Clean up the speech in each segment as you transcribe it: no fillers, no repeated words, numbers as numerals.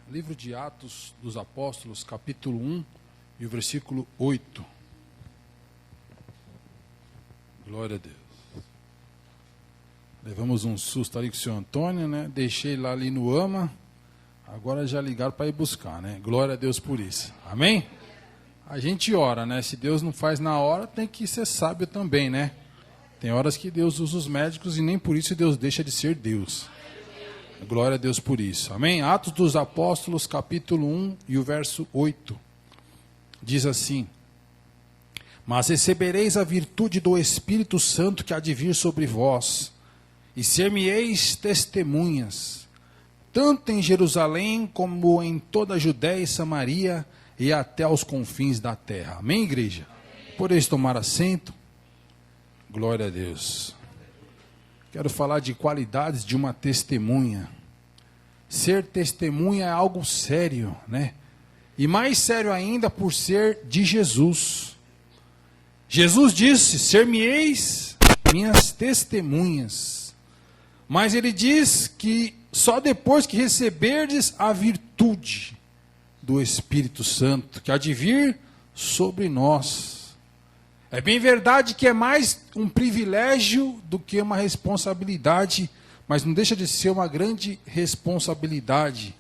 Livro de Atos dos Apóstolos, capítulo 1 e o versículo 8. Glória a Deus. Levamos um susto ali com o senhor Antônio, né? Deixei lá ali no AMA, agora já ligaram para ir buscar, né? Glória a Deus por isso. Amém? A gente ora, né? Se Deus não faz na hora, tem que ser sábio também, né? Tem horas que Deus usa os médicos e nem por isso Deus deixa de ser Deus. Glória a Deus por isso. Amém? Atos dos Apóstolos, capítulo 1 e o verso 8. Diz assim: Mas recebereis a virtude do Espírito Santo que há de vir sobre vós, e ser-me-eis testemunhas, tanto em Jerusalém como em toda a Judéia e Samaria e até aos confins da terra. Amém, igreja? Podeis tomar assento. Glória a Deus. Quero falar de qualidades de uma testemunha. Ser testemunha é algo sério, né? E mais sério ainda por ser de Jesus. Jesus disse: ser-me-eis minhas testemunhas. Mas ele diz que só depois que receberdes a virtude do Espírito Santo, que há de vir sobre nós. É bem verdade que é mais um privilégio do que uma responsabilidade, mas não deixa de ser uma grande responsabilidade.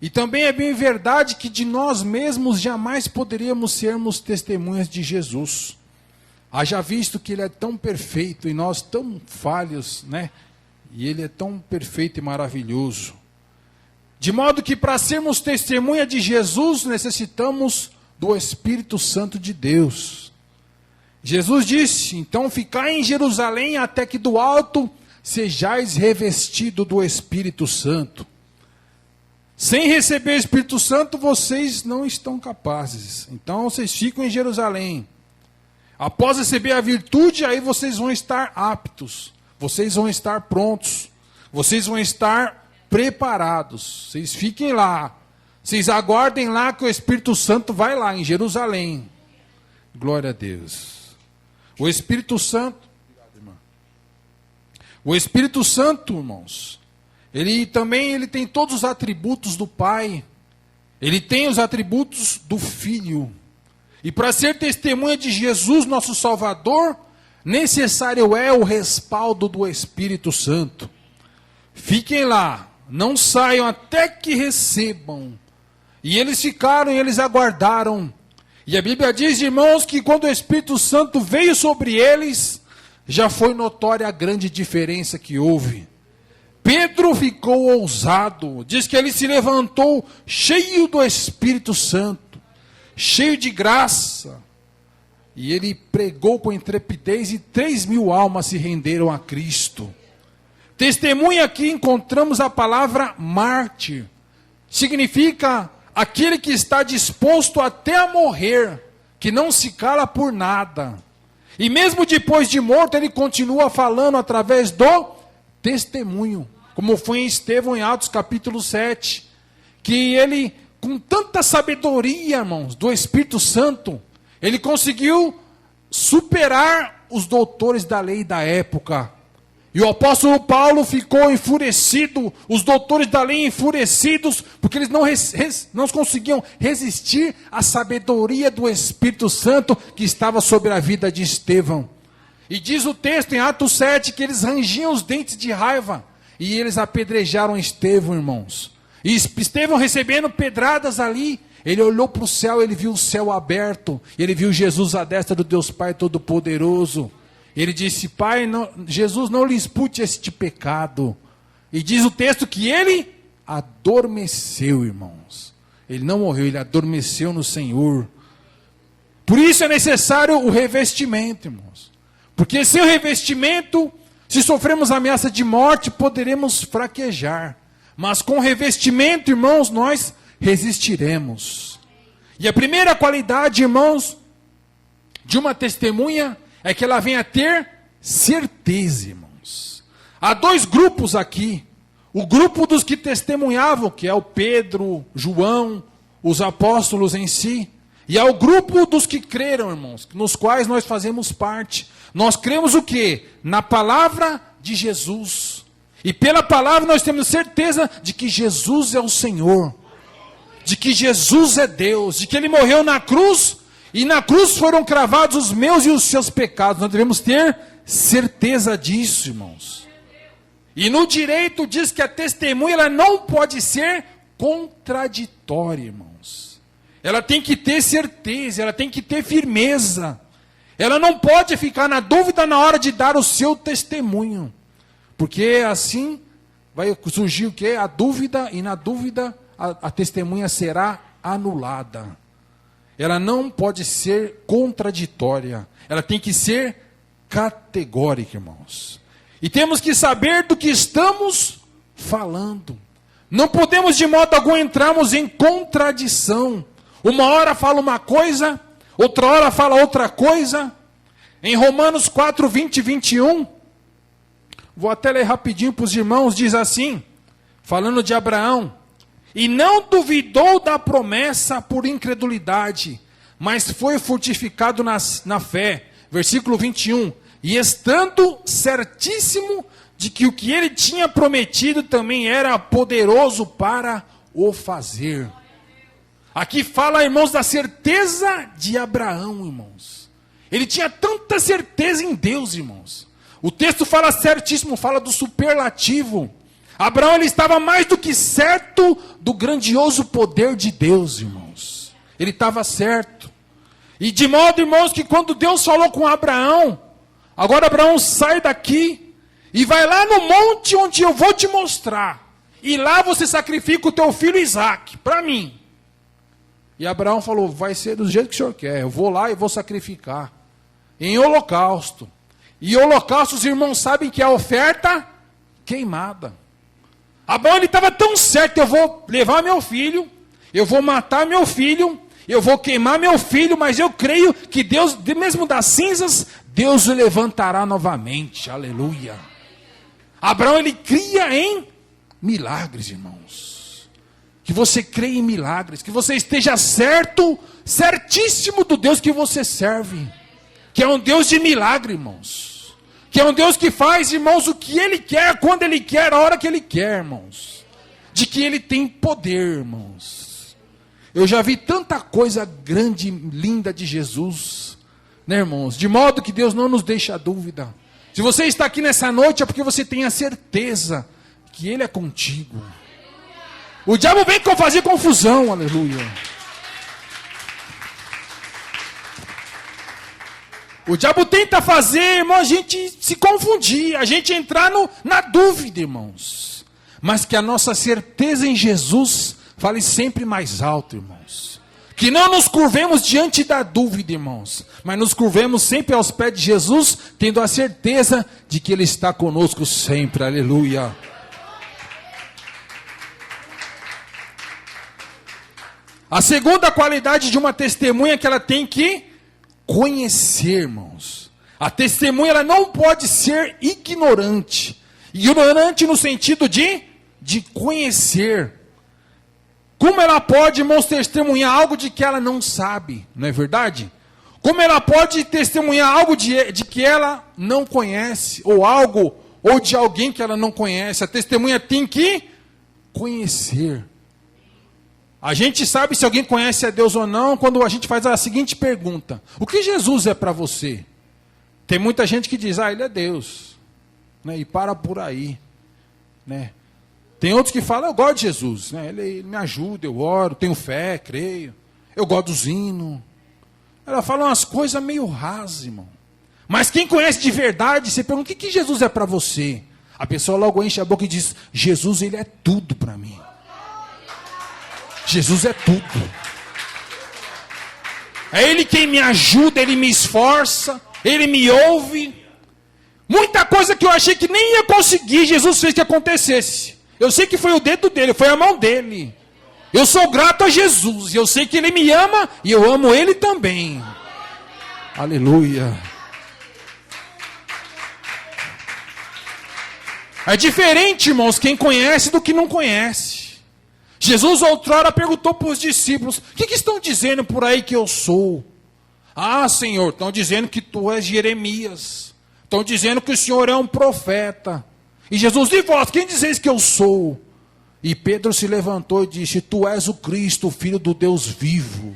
E também é bem verdade que de nós mesmos jamais poderíamos sermos testemunhas de Jesus. Haja visto que Ele é tão perfeito e nós tão falhos, né? E Ele é tão perfeito e maravilhoso. De modo que para sermos testemunha de Jesus, necessitamos do Espírito Santo de Deus. Jesus disse: então ficai em Jerusalém até que do alto sejais revestido do Espírito Santo. Sem receber o Espírito Santo, vocês não estão capazes. Então vocês ficam em Jerusalém. Após receber a virtude, aí vocês vão estar aptos. Vocês vão estar prontos. Vocês vão estar preparados. Vocês fiquem lá. Vocês aguardem lá que o Espírito Santo vai lá em Jerusalém. Glória a Deus. O Espírito Santo, irmãos, ele tem todos os atributos do Pai. Ele tem os atributos do Filho. E para ser testemunha de Jesus, nosso Salvador, necessário é o respaldo do Espírito Santo. Fiquem lá, não saiam até que recebam. E eles ficaram e eles aguardaram. E a Bíblia diz, irmãos, que quando o Espírito Santo veio sobre eles, já foi notória a grande diferença que houve. Pedro ficou ousado, diz que ele se levantou cheio do Espírito Santo, cheio de graça. E ele pregou com intrepidez e 3.000 almas se renderam a Cristo. Testemunha, aqui encontramos a palavra mártir. Significa aquele que está disposto até a morrer, que não se cala por nada. E mesmo depois de morto, ele continua falando através do testemunho. Como foi em Estevão, em Atos capítulo 7. Que ele, com tanta sabedoria, irmãos, do Espírito Santo, ele conseguiu superar os doutores da lei da época. E o apóstolo Paulo ficou enfurecido, os doutores da lei enfurecidos, porque eles não conseguiam resistir à sabedoria do Espírito Santo que estava sobre a vida de Estevão. E diz o texto em Atos 7 que eles rangiam os dentes de raiva, e eles apedrejaram Estevão, irmãos. E Estevão recebendo pedradas ali, ele olhou para o céu, ele viu o céu aberto, ele viu Jesus à destra do Deus Pai Todo-Poderoso. Ele disse: Pai, Jesus, não lhes impute este pecado. E diz o texto que ele adormeceu, irmãos. Ele não morreu, ele adormeceu no Senhor. Por isso é necessário o revestimento, irmãos. Porque sem o revestimento, se sofremos ameaça de morte, poderemos fraquejar. Mas com o revestimento, irmãos, nós resistiremos. E a primeira qualidade, irmãos, de uma testemunha é que ela venha a ter certeza, irmãos. Há dois grupos aqui. O grupo dos que testemunhavam, que é o Pedro, João, os apóstolos em si. E há o grupo dos que creram, irmãos, nos quais nós fazemos parte. Nós cremos o quê? Na palavra de Jesus. E pela palavra nós temos certeza de que Jesus é o Senhor. De que Jesus é Deus. De que Ele morreu na cruz. E na cruz foram cravados os meus e os seus pecados. Nós devemos ter certeza disso, irmãos. E no direito diz que a testemunha ela não pode ser contraditória, irmãos. Ela tem que ter certeza, ela tem que ter firmeza. Ela não pode ficar na dúvida na hora de dar o seu testemunho. Porque assim vai surgir o quê? A dúvida, e na dúvida a testemunha será anulada. Ela não pode ser contraditória. Ela tem que ser categórica, irmãos. E temos que saber do que estamos falando. Não podemos de modo algum entrarmos em contradição. Uma hora fala uma coisa, outra hora fala outra coisa. Em Romanos 4, 20 e 21, vou até ler rapidinho para os irmãos, diz assim, falando de Abraão: e não duvidou da promessa por incredulidade, mas foi fortificado na fé. Versículo 21. E estando certíssimo de que o que ele tinha prometido também era poderoso para o fazer. Aqui fala, irmãos, da certeza de Abraão, irmãos. Ele tinha tanta certeza em Deus, irmãos. O texto fala certíssimo, fala do superlativo. Abraão ele estava mais do que certo do grandioso poder de Deus, irmãos. Ele estava certo. E de modo, irmãos, que quando Deus falou com Abraão, agora Abraão sai daqui e vai lá no monte onde eu vou te mostrar. E lá você sacrifica o teu filho Isaque, para mim. E Abraão falou, vai ser do jeito que o senhor quer. Eu vou lá e vou sacrificar. Em holocausto. E holocausto, os irmãos sabem que é a oferta queimada. Abraão ele estava tão certo, eu vou levar meu filho, eu vou matar meu filho, eu vou queimar meu filho, mas eu creio que Deus, mesmo das cinzas, Deus o levantará novamente, aleluia. Abraão ele cria em milagres, irmãos. Que você creia em milagres, que você esteja certo, certíssimo do Deus que você serve. Que é um Deus de milagre, irmãos. Que é um Deus que faz, irmãos, o que Ele quer, quando Ele quer, a hora que Ele quer, irmãos. De que Ele tem poder, irmãos. Eu já vi tanta coisa grande, linda de Jesus, né, irmãos? De modo que Deus não nos deixa dúvida. Se você está aqui nessa noite, é porque você tem a certeza que Ele é contigo. O diabo vem fazer confusão, aleluia. O diabo tenta fazer, irmão, a gente se confundir, a gente entrar na dúvida, irmãos. Mas que a nossa certeza em Jesus fale sempre mais alto, irmãos. Que não nos curvemos diante da dúvida, irmãos. Mas nos curvemos sempre aos pés de Jesus, tendo a certeza de que Ele está conosco sempre, aleluia. A segunda qualidade de uma testemunha é que ela tem que conhecer, irmãos. A testemunha ela não pode ser ignorante. Ignorante no sentido de conhecer. Como ela pode, irmãos, testemunhar algo de que ela não sabe, não é verdade? Como ela pode testemunhar algo de que ela não conhece, ou algo, ou de alguém que ela não conhece? A testemunha tem que conhecer. A gente sabe se alguém conhece a Deus ou não quando a gente faz a seguinte pergunta: o que Jesus é para você? Tem muita gente que diz, Ele é Deus, né? E para por aí, né? Tem outros que falam, eu gosto de Jesus, né? Ele me ajuda, eu oro, tenho fé, creio, eu gosto dos hinos. Ela fala umas coisas meio rasas, irmão. Mas quem conhece de verdade, você pergunta, o que Jesus é para você? A pessoa logo enche a boca e diz, Jesus, Ele é tudo para mim. Jesus é tudo. É Ele quem me ajuda, Ele me esforça, Ele me ouve. Muita coisa que eu achei que nem ia conseguir, Jesus fez que acontecesse. Eu sei que foi o dedo dele, foi a mão dele. Eu sou grato a Jesus, e eu sei que Ele me ama, e eu amo Ele também. Aleluia. É diferente, irmãos, quem conhece do que não conhece. Jesus outrora perguntou para os discípulos, o que estão dizendo por aí que eu sou? Ah, Senhor, estão dizendo que tu és Jeremias. Estão dizendo que o Senhor é um profeta. E Jesus, e vós, quem dizeis que eu sou? E Pedro se levantou e disse, tu és o Cristo, o Filho do Deus vivo.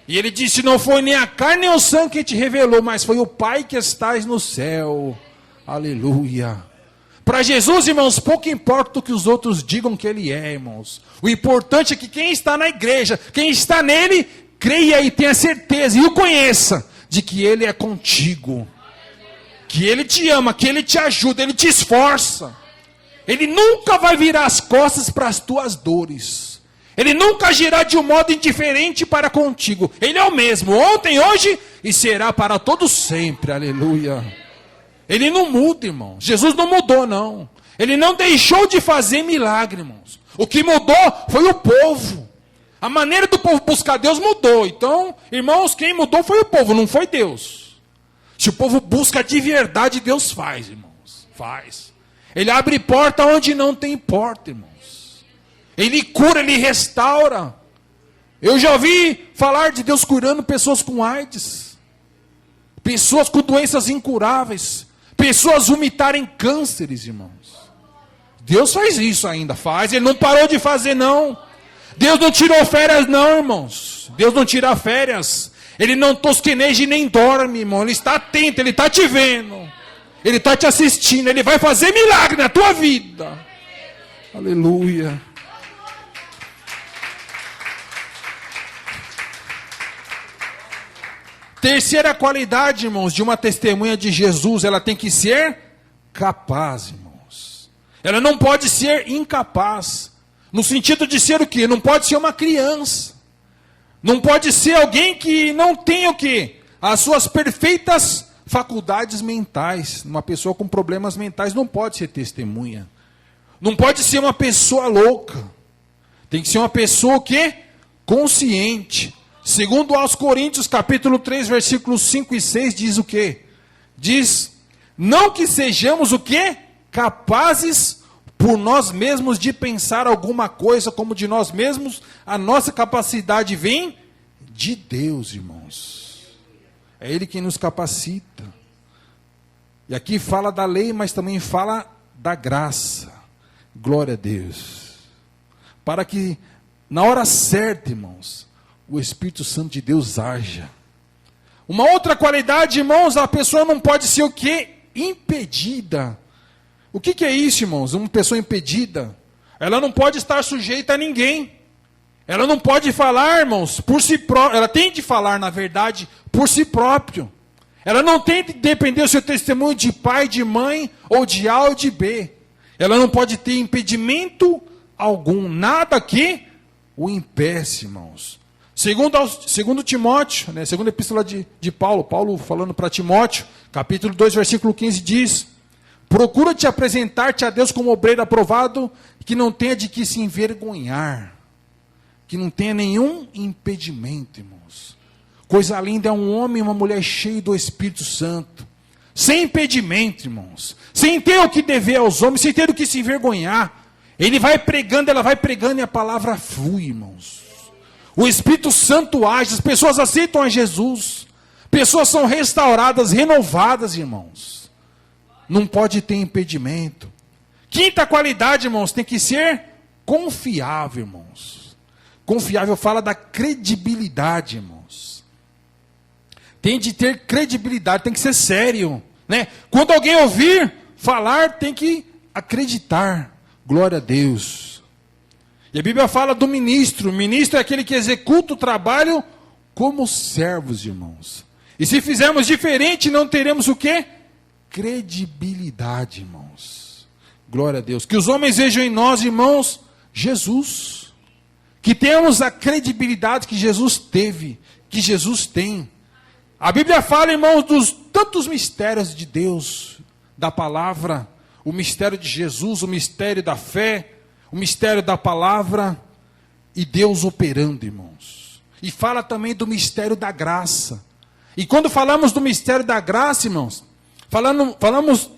E ele disse, não foi nem a carne nem o sangue que te revelou, mas foi o Pai que estás no céu. Aleluia. Para Jesus, irmãos, pouco importa o que os outros digam que ele é, irmãos. O importante é que quem está na igreja, quem está nele, creia e tenha certeza e o conheça de que ele é contigo. Que ele te ama, que ele te ajuda, ele te esforça. Ele nunca vai virar as costas para as tuas dores. Ele nunca agirá de um modo indiferente para contigo. Ele é o mesmo, ontem, hoje e será para todo sempre. Aleluia. Ele não muda, irmão. Jesus não mudou, não. Ele não deixou de fazer milagre, irmãos. O que mudou foi o povo. A maneira do povo buscar Deus mudou. Então, irmãos, quem mudou foi o povo, não foi Deus. Se o povo busca de verdade, Deus faz, irmãos. Faz. Ele abre porta onde não tem porta, irmãos. Ele cura, ele restaura. Eu já ouvi falar de Deus curando pessoas com AIDS. Pessoas com doenças incuráveis. Pessoas vomitarem cânceres, irmãos. Deus faz isso ainda, faz. Ele não parou de fazer, não. Deus não tirou férias, não, irmãos. Deus não tira férias. Ele não tosqueneja e nem dorme, irmão. Ele está atento, ele está te vendo. Ele está te assistindo. Ele vai fazer milagre na tua vida. Aleluia. Terceira qualidade, irmãos, de uma testemunha de Jesus, ela tem que ser capaz, irmãos. Ela não pode ser incapaz. No sentido de ser o quê? Não pode ser uma criança. Não pode ser alguém que não tem o quê? As suas perfeitas faculdades mentais. Uma pessoa com problemas mentais não pode ser testemunha. Não pode ser uma pessoa louca. Tem que ser uma pessoa o quê? Consciente. Segundo aos Coríntios, capítulo 3, versículos 5 e 6, diz o quê? Diz, não que sejamos o quê? Capazes por nós mesmos de pensar alguma coisa como de nós mesmos, a nossa capacidade vem de Deus, irmãos. É Ele quem nos capacita. E aqui fala da lei, mas também fala da graça. Glória a Deus. Para que na hora certa, irmãos, o Espírito Santo de Deus haja. Uma outra qualidade, irmãos, a pessoa não pode ser o quê? Impedida. O que é isso, irmãos? Uma pessoa impedida. Ela não pode estar sujeita a ninguém. Ela não pode falar, irmãos, por si própria. Ela tem de falar, na verdade, por si próprio. Ela não tem de depender do seu testemunho de pai, de mãe, ou de A ou de B. Ela não pode ter impedimento algum. Nada que o impeça, irmãos. Segundo Timóteo, né, segunda epístola de Paulo falando para Timóteo, capítulo 2, versículo 15 diz, procura-te apresentar-te a Deus como obreiro aprovado, que não tenha de que se envergonhar, que não tenha nenhum impedimento, irmãos. Coisa linda é um homem e uma mulher cheio do Espírito Santo, sem impedimento, irmãos, sem ter o que dever aos homens, sem ter o que se envergonhar. Ele vai pregando, ela vai pregando e a palavra flui, irmãos. O Espírito Santo age, as pessoas aceitam a Jesus. Pessoas são restauradas, renovadas, irmãos. Não pode ter impedimento. Quinta qualidade, irmãos, tem que ser confiável, irmãos. Confiável fala da credibilidade, irmãos. Tem de ter credibilidade, tem que ser sério, né? Quando alguém ouvir falar, tem que acreditar. Glória a Deus. E a Bíblia fala do ministro. O ministro é aquele que executa o trabalho como servos, irmãos. E se fizermos diferente, não teremos o quê? Credibilidade, irmãos. Glória a Deus. Que os homens vejam em nós, irmãos, Jesus. Que tenhamos a credibilidade que Jesus teve, que Jesus tem. A Bíblia fala, irmãos, dos tantos mistérios de Deus, da palavra, o mistério de Jesus, o mistério da fé, o mistério da palavra e Deus operando, irmãos. E fala também do mistério da graça. E quando falamos do mistério da graça, irmãos,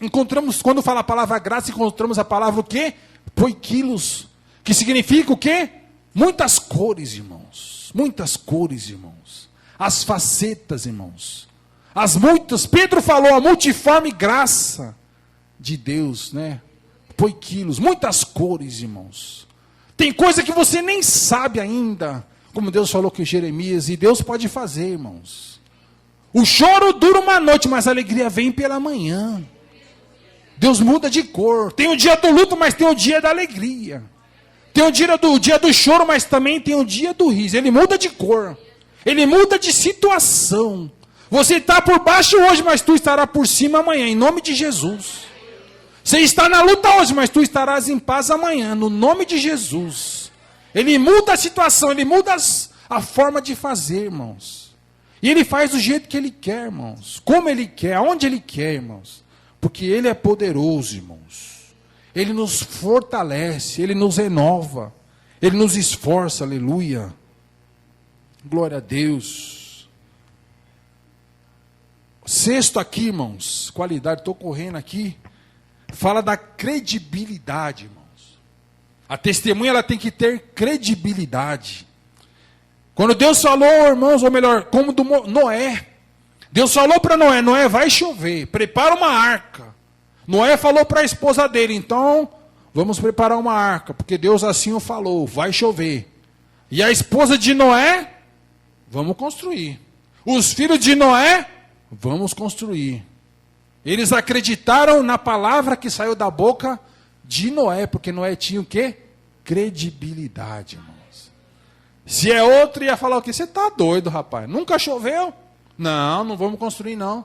encontramos, quando fala a palavra graça, encontramos a palavra o quê? Poikilos, que significa o quê? Muitas cores, irmãos. Muitas cores, irmãos. As facetas, irmãos. As muitas, Pedro falou, a multiforme graça de Deus, né? põe quilos, muitas cores, irmãos. Tem coisa que você nem sabe ainda, como Deus falou com Jeremias, e Deus pode fazer, irmãos. O choro dura uma noite, mas a alegria vem pela manhã. Deus muda de cor. Tem o dia do luto, mas tem o dia da alegria. Tem o dia do choro, mas também tem o dia do riso. Ele muda de cor. Ele muda de situação. Você está por baixo hoje, mas tu estarás por cima amanhã, em nome de Jesus. Você está na luta hoje, mas tu estarás em paz amanhã, no nome de Jesus. Ele muda a situação, ele muda a forma de fazer, irmãos. E ele faz do jeito que ele quer, irmãos. Como ele quer, aonde ele quer, irmãos. Porque ele é poderoso, irmãos. Ele nos fortalece, ele nos renova, ele nos esforça, aleluia. Glória a Deus. Sexto aqui, irmãos, qualidade, estou correndo aqui. Fala da credibilidade, irmãos. A testemunha ela tem que ter credibilidade. Quando Deus falou, irmãos, ou melhor, como do Noé. Deus falou para Noé, Noé, vai chover, prepara uma arca. Noé falou para a esposa dele, então, vamos preparar uma arca, porque Deus assim o falou, vai chover. E a esposa de Noé, vamos construir. Os filhos de Noé, vamos construir. Eles acreditaram na palavra que saiu da boca de Noé, porque Noé tinha o quê? Credibilidade, irmãos. Se é outro, ia falar o quê? Você está doido, rapaz. Nunca choveu? Não, não vamos construir, não.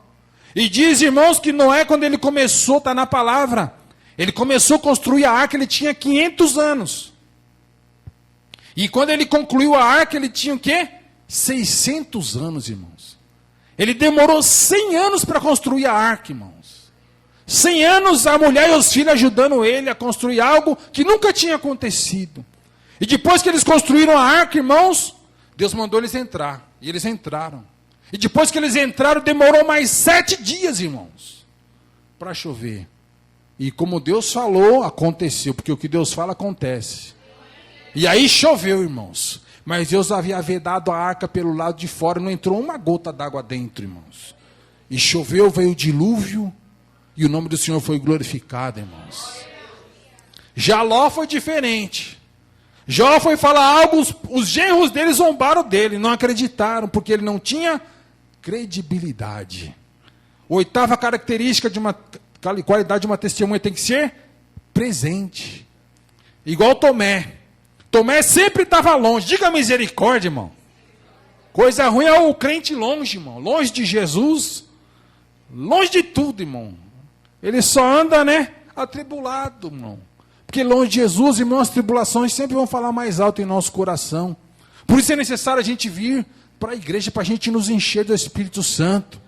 E diz, irmãos, que Noé, quando ele começou, está na palavra, ele começou a construir a arca, ele tinha 500 anos. E quando ele concluiu a arca, ele tinha o quê? 600 anos, irmãos. Ele demorou 100 anos para construir a arca, irmãos. 100 anos a mulher e os filhos ajudando ele a construir algo que nunca tinha acontecido. E depois que eles construíram a arca, irmãos, Deus mandou eles entrar. E eles entraram. E depois que eles entraram, demorou mais 7 dias, irmãos, para chover. E como Deus falou, aconteceu. Porque o que Deus fala, acontece. E aí choveu, irmãos. Mas Deus havia vedado a arca pelo lado de fora, não entrou uma gota d'água dentro, irmãos. E choveu, veio o dilúvio, e o nome do Senhor foi glorificado, irmãos. Já Ló foi diferente. Jó foi falar algo, os genros dele zombaram dele, não acreditaram, porque ele não tinha credibilidade. Oitava característica de uma qualidade de uma testemunha tem que ser presente. Igual Tomé. Tomé sempre estava longe. Diga misericórdia, irmão. Coisa ruim é o crente longe, irmão. Longe de Jesus. Longe de tudo, irmão. Ele só anda, atribulado, irmão. Porque longe de Jesus, irmão, as tribulações sempre vão falar mais alto em nosso coração. Por isso é necessário a gente vir para a igreja, para a gente nos encher do Espírito Santo.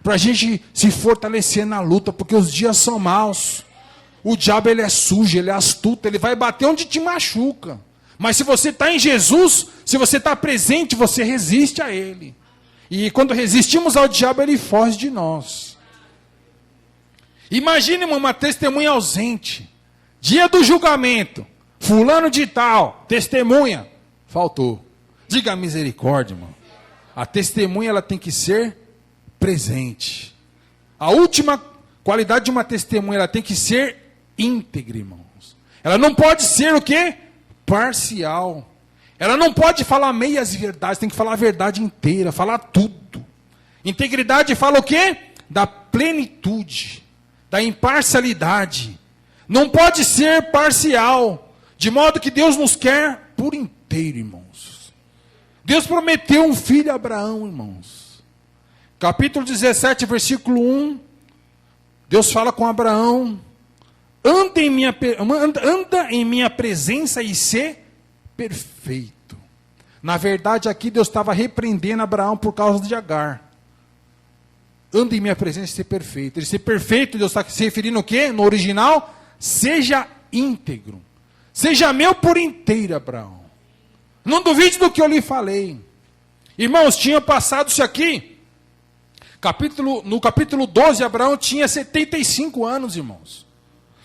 Para a gente se fortalecer na luta, porque os dias são maus. O diabo, ele é sujo, ele é astuto, ele vai bater onde te machuca. Mas se você está em Jesus, se você está presente, você resiste a ele. E quando resistimos ao diabo, ele foge de nós. Imagine uma testemunha ausente. Dia do julgamento. Fulano de tal, testemunha. Faltou. Diga misericórdia, irmão. A testemunha ela tem que ser presente. A última qualidade de uma testemunha, ela tem que ser íntegra, irmãos. Ela não pode ser o quê? Parcial. Ela não pode falar meias verdades, tem que falar a verdade inteira, falar tudo. Integridade fala o quê? Da plenitude, da imparcialidade. Não pode ser parcial, de modo que Deus nos quer por inteiro, irmãos. Deus prometeu um filho a Abraão, irmãos. Capítulo 17, versículo 1. Deus fala com Abraão: anda em minha presença e ser perfeito. Na verdade, aqui Deus estava repreendendo Abraão por causa de Agar. Anda em minha presença e ser perfeito. Ele ser perfeito, Deus está se referindo o quê? No original, seja íntegro. Seja meu por inteiro, Abraão. Não duvide do que eu lhe falei. Irmãos, tinha passado isso aqui. No capítulo 12, Abraão tinha 75 anos, irmãos.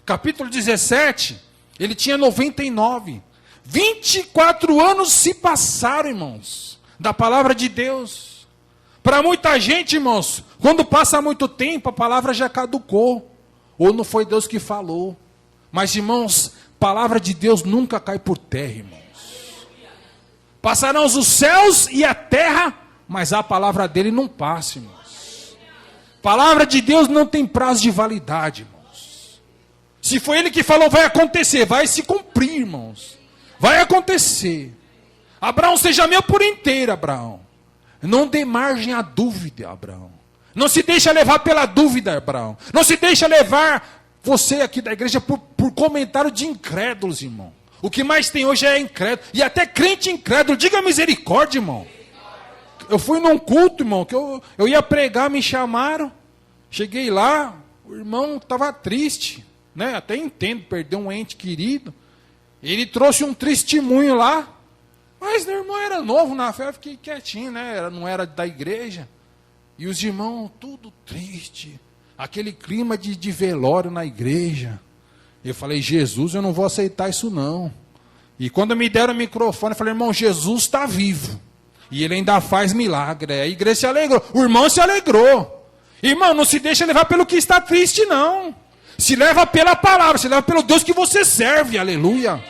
Capítulo 17, ele tinha 99. 24 anos se passaram, irmãos, da palavra de Deus. Para muita gente, irmãos, quando passa muito tempo, a palavra já caducou. Ou não foi Deus que falou. Mas, irmãos, palavra de Deus nunca cai por terra, irmãos. Passarão os céus e a terra, mas a palavra dele não passa, irmãos. Palavra de Deus não tem prazo de validade, irmãos. Se foi ele que falou, vai acontecer, vai se cumprir, irmãos. Vai acontecer. Abraão, seja meu por inteiro, Abraão. Não dê margem à dúvida, Abraão. Não se deixa levar pela dúvida, Abraão. Não se deixa levar, você aqui da igreja, por comentário de incrédulos, irmão. O que mais tem hoje é incrédulo. E até crente incrédulo. Diga misericórdia, irmão. Eu fui num culto, irmão, que eu ia pregar, me chamaram. Cheguei lá, o irmão estava triste, né? Até entendo, perdeu um ente querido. Ele trouxe um testemunho lá. Mas meu irmão era novo na fé, eu fiquei quietinho, né? Não era da igreja. E os irmãos, tudo triste. Aquele clima de velório na igreja. Eu falei, Jesus, eu não vou aceitar isso não. E quando me deram o microfone, eu falei, irmão, Jesus está vivo. E ele ainda faz milagre. A igreja se alegrou. O irmão se alegrou. Irmão, não se deixa levar pelo que está triste, não. Se leva pela palavra, se leva pelo Deus que você serve. Aleluia.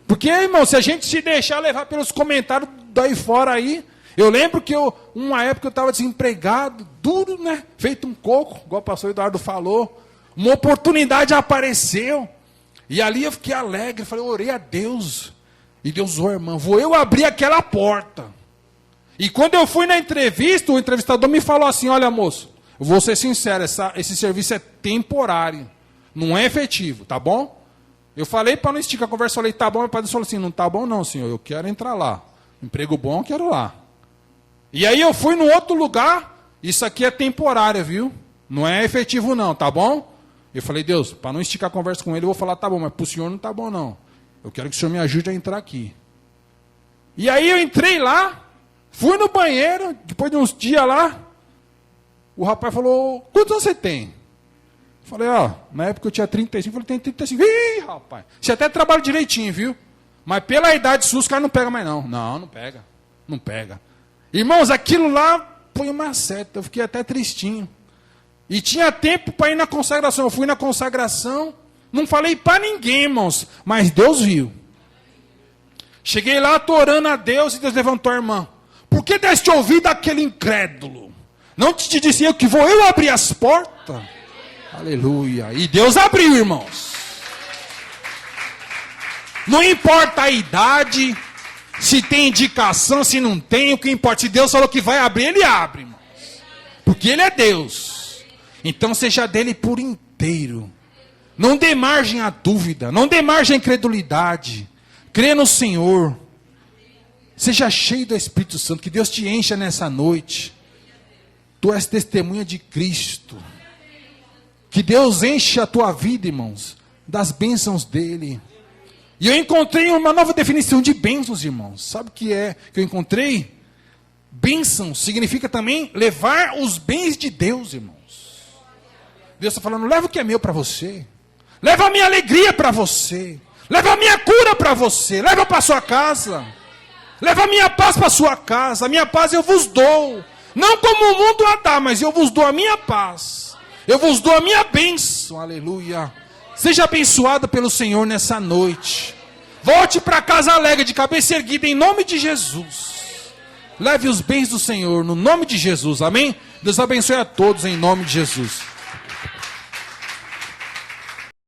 Porque, irmão, se a gente se deixar levar pelos comentários daí fora aí... Eu lembro que uma época eu estava desempregado, duro, né? Feito um coco, igual o pastor Eduardo falou. Uma oportunidade apareceu. E ali eu fiquei alegre, falei, eu orei a Deus. E Deus usou, irmão, vou eu abrir aquela porta. E quando eu fui na entrevista, o entrevistador me falou assim, olha moço, eu vou ser sincero, esse serviço é temporário, não é efetivo, tá bom? Eu falei para não esticar a conversa, falei, tá bom, o padre falou assim, não tá bom não, senhor, eu quero entrar lá. Emprego bom, eu quero lá. E aí eu fui no outro lugar, isso aqui é temporário, viu? Não é efetivo não, tá bom? Eu falei, Deus, para não esticar a conversa com ele, eu vou falar, tá bom, mas para o senhor não tá bom não. Eu quero que o senhor me ajude a entrar aqui. E aí eu entrei lá, fui no banheiro, depois de uns dias lá, o rapaz falou, quantos anos você tem? Eu falei, ó, na época eu tinha 35, eu falei, tem 35. Ih, rapaz, você até trabalha direitinho, viu? Mas pela idade sua, os caras não pegam mais não. Não, não pega, não pega. Irmãos, aquilo lá foi uma seta, eu fiquei até tristinho. E tinha tempo para ir na consagração, eu fui na consagração, não falei para ninguém, irmãos, mas Deus viu. Cheguei lá, estou orando a Deus, e Deus levantou a irmã. Por que deste ouvido àquele incrédulo? Não te disse eu que vou eu abrir as portas? Aleluia. E Deus abriu, irmãos. Não importa a idade, se tem indicação, se não tem, o que importa. Se Deus falou que vai abrir, Ele abre, irmãos. Porque Ele é Deus. Então seja dele por inteiro. Não dê margem à dúvida, não dê margem à incredulidade. Crê no Senhor. Seja cheio do Espírito Santo, que Deus te encha nessa noite. Tu és testemunha de Cristo. Que Deus enche a tua vida, irmãos, das bênçãos dele. E eu encontrei uma nova definição de bênçãos, irmãos. Sabe o que é que eu encontrei? Bênção significa também levar os bens de Deus, irmãos. Deus está falando, leva o que é meu para você. Leva a minha alegria para você. Leva a minha cura para você. Leva para a sua casa. Leva a minha paz para a sua casa. A minha paz eu vos dou. Não como o mundo a dá, mas eu vos dou a minha paz. Eu vos dou a minha bênção. Aleluia. Seja abençoado pelo Senhor nessa noite. Volte para casa alegre, de cabeça erguida, em nome de Jesus. Leve os bens do Senhor, no nome de Jesus. Amém? Deus abençoe a todos, em nome de Jesus.